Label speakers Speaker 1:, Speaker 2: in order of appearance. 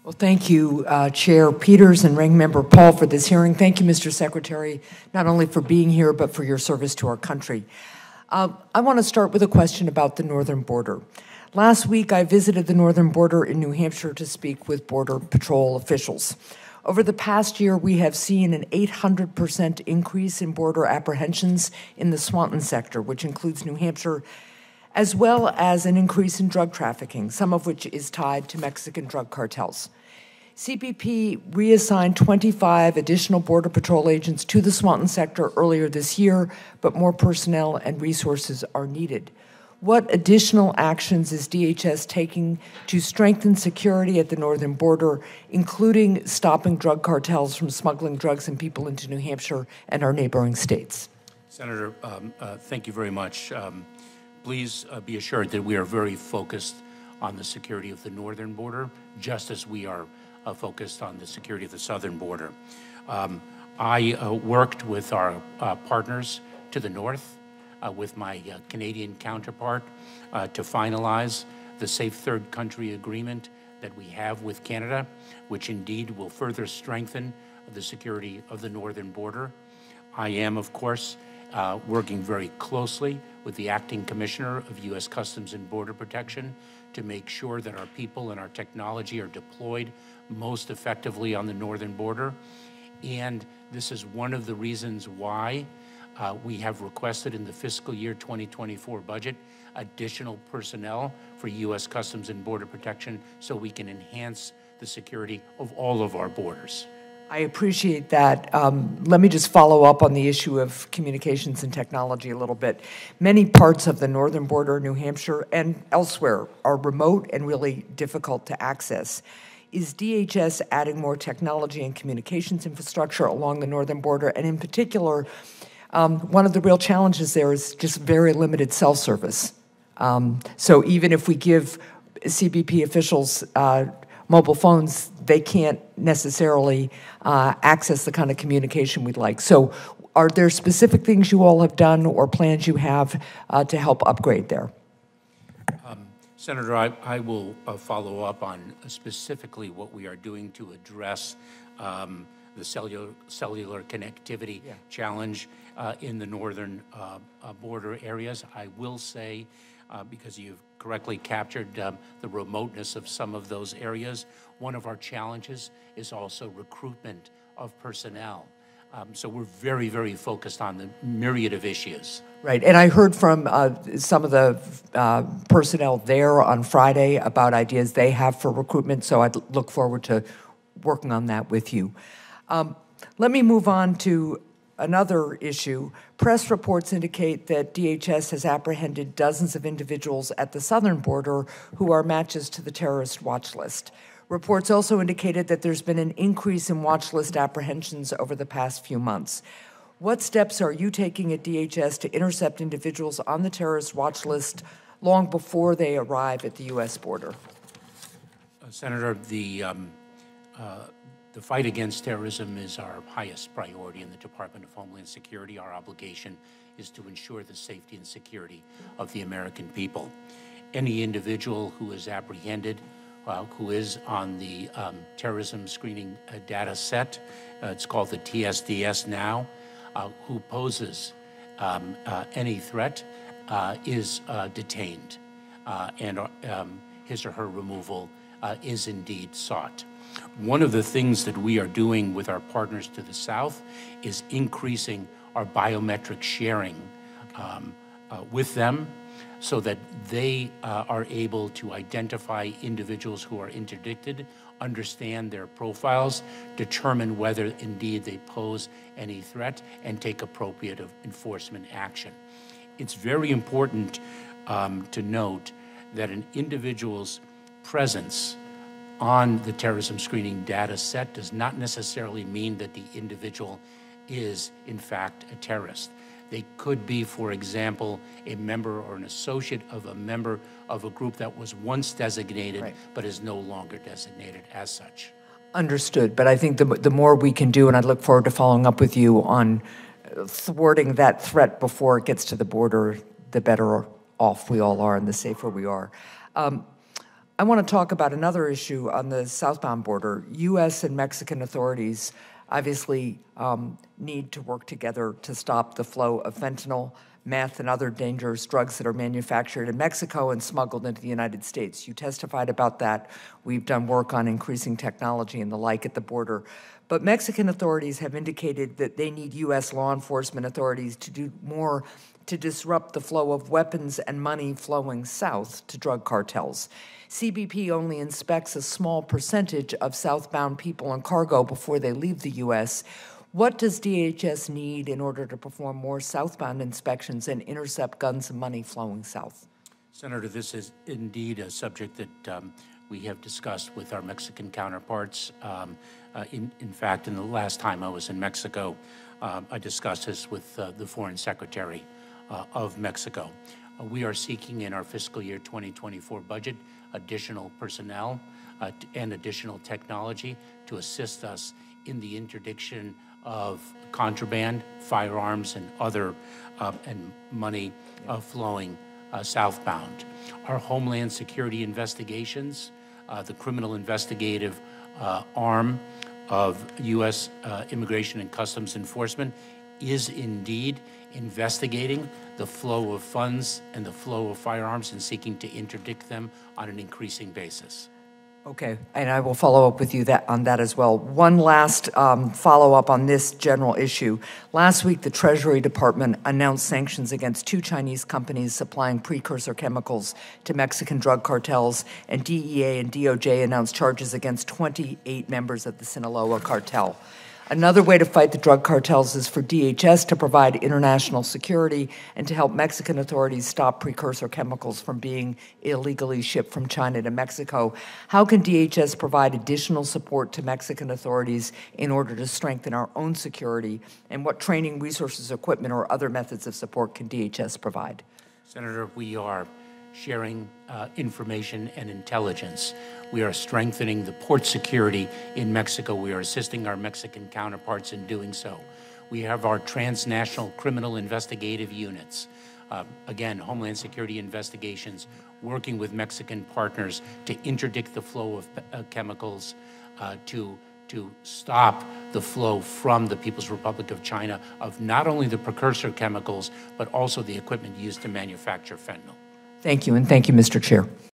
Speaker 1: Well, thank you, Chair Peters and Ranking Member Paul, for this hearing. Thank you, Mr. Secretary, not only for being here, but for your service to our country. I want to start with a question about the northern border. Last week, I visited the northern border in New Hampshire to speak with Border Patrol officials. Over the past year, we have seen an 800% increase in border apprehensions in the Swanton sector, which includes New Hampshire, as well as an increase in drug trafficking, some of which is tied to Mexican drug cartels. CBP reassigned 25 additional Border Patrol agents to the Swanton sector earlier this year, but more personnel and resources are needed. What additional actions is DHS taking to strengthen security at the northern border, including stopping drug cartels from smuggling drugs and people into New Hampshire and our neighboring states?
Speaker 2: Senator, thank you very much. Please be assured that we are very focused on the security of the northern border, just as we are focused on the security of the southern border. I worked with our partners to the north, with my Canadian counterpart, to finalize the Safe Third Country Agreement that we have with Canada, which indeed will further strengthen the security of the northern border. I am, of course, working very closely with the Acting Commissioner of U.S. Customs and Border Protection to make sure that our people and our technology are deployed most effectively on the northern border. And this is one of the reasons why we have requested in the fiscal year 2024 budget additional personnel for U.S. Customs and Border Protection so we can enhance the security of all of our borders.
Speaker 1: I appreciate that. Let me just follow up on the issue of communications and technology a little bit. Many parts of the northern border, New Hampshire and elsewhere, are remote and really difficult to access. Is DHS adding more technology and communications infrastructure along the northern border? And in particular, one of the real challenges there is just very limited cell service. So even if we give CBP officials mobile phones, they can't necessarily access the kind of communication we'd like. So are there specific things you all have done or plans you have to help upgrade there?
Speaker 2: Senator, I will follow up on specifically what we are doing to address the cellular connectivity challenge in the northern border areas. I will say, because you've correctly captured the remoteness of some of those areas, one of our challenges is also recruitment of personnel. So we're very, very focused on the myriad of issues.
Speaker 1: Right, and I heard from some of the personnel there on Friday about ideas they have for recruitment, so I'd look forward to working on that with you. Let me move on to another issue. Press reports indicate that DHS has apprehended dozens of individuals at the southern border who are matches to the terrorist watch list. Reports also indicated that there's been an increase in watch list apprehensions over the past few months. What steps are you taking at DHS to intercept individuals on the terrorist watch list long before they arrive at the U.S. border?
Speaker 2: Senator, the fight against terrorism is our highest priority in the Department of Homeland Security. Our obligation is to ensure the safety and security of the American people. Any individual who is apprehended, who is on the terrorism screening data set, it's called the TSDS now, who poses any threat is detained, and his or her removal is indeed sought. One of the things that we are doing with our partners to the south is increasing our biometric sharing with them so that they are able to identify individuals who are interdicted, understand their profiles, determine whether indeed they pose any threat, and take appropriate enforcement action. It's very important to note that an individual's presence on the terrorism screening data set does not necessarily mean that the individual is, in fact, a terrorist. They could be, for example, a member or an associate of a member of a group that was once designated but is no longer designated as such.
Speaker 1: Understood, but I think the more we can do, and I look forward to following up with you on thwarting that threat before it gets to the border, the better off we all are and the safer we are. I want to talk about another issue on the southbound border. U.S. and Mexican authorities obviously need to work together to stop the flow of fentanyl, meth, and other dangerous drugs that are manufactured in Mexico and smuggled into the United States. You testified about that. We've done work on increasing technology and the like at the border. But Mexican authorities have indicated that they need U.S. law enforcement authorities to do more to disrupt the flow of weapons and money flowing south to drug cartels. CBP only inspects a small percentage of southbound people and cargo before they leave the U.S. What does DHS need in order to perform more southbound inspections and intercept guns and money flowing south?
Speaker 2: Senator, this is indeed a subject that we have discussed with our Mexican counterparts. In fact, in the last time I was in Mexico, I discussed this with the Foreign Secretary of Mexico. We are seeking in our fiscal year 2024 budget additional personnel and additional technology to assist us in the interdiction of contraband, firearms, and other and money flowing southbound. Our Homeland Security investigations, the criminal investigative arm of U.S. Immigration and Customs Enforcement, is indeed investigating the flow of funds and the flow of firearms and seeking to interdict them on an increasing basis.
Speaker 1: Okay, and I will follow up with you on that as well. One last follow-up on this general issue. Last week, the Treasury Department announced sanctions against 2 Chinese companies supplying precursor chemicals to Mexican drug cartels, and DEA and DOJ announced charges against 28 members of the Sinaloa cartel. Another way to fight the drug cartels is for DHS to provide international security and to help Mexican authorities stop precursor chemicals from being illegally shipped from China to Mexico. How can DHS provide additional support to Mexican authorities in order to strengthen our own security? And what training, resources, equipment, or other methods of support can DHS provide?
Speaker 2: Senator, we are sharing information and intelligence. We are strengthening the port security in Mexico. We are assisting our Mexican counterparts in doing so. We have our transnational criminal investigative units. Again, Homeland Security investigations, working with Mexican partners to interdict the flow of chemicals, to stop the flow from the People's Republic of China of not only the precursor chemicals, but also the equipment used to manufacture fentanyl.
Speaker 1: Thank you, and thank you, Mr. Chair.